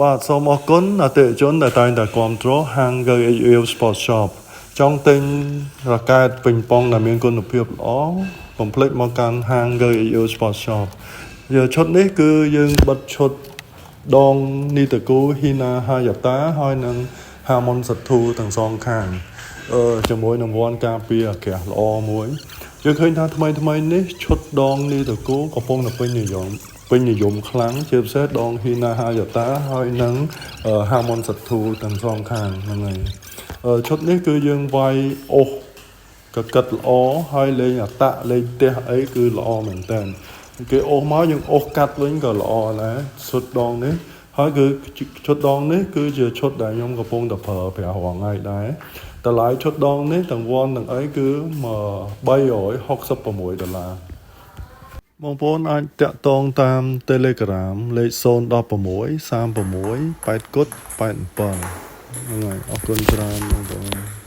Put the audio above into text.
បាទសូមអរគុណអតិថិជនដែលតែងតែគាំទ្រ Hanger HL Sport Shop ចង់ទិញរ៉ាកែតពេញប៉ុងដែលមានគុណភាពល្អកុំភ្លេចមកកាន់ Hanger HL Sport Shop ឈុតនេះគឺយើងបិទឈុតដងនីតកូ Hina Hayata ហើយនឹង Harmon Sathu ទាំងសងខាងជាមួយនឹងវ៉ាន់ការពារអាកាសល្អមួយយើងឃើញថាថ្មីនេះឈុតដងនីតកូកំពុងតែពេញនិយមខ្លាំងជាពិសេសដង Hina Hayata ហើយនឹង Harmon Sathu ទាំងសងខាងហ្នឹងហើយឈុតនេះគឺយើងវាយអូសកកិតល្អហើយលេងអតៈលេងផ្ទះអីគឺល្អមែនតើគេអូសមកយើងអូសកាត់វិញក៏ល្អដែរឈុតដងនេះហើយគឺឈុតដងនេះគឺជាឈុតដែលខ្ញុំកំពុងតែប្រើប្រាស់រាល់ថ្ងៃដែរតម្លៃឈុតដងនេះទាំងវ៉ាន់ទាំងអីគឺ$366បងប្អូនអាចតាក់ទងតាម Telegram លេខ016 36 8 87 ហ្នឹងហើយអរគុណច្រើនបងប្អូន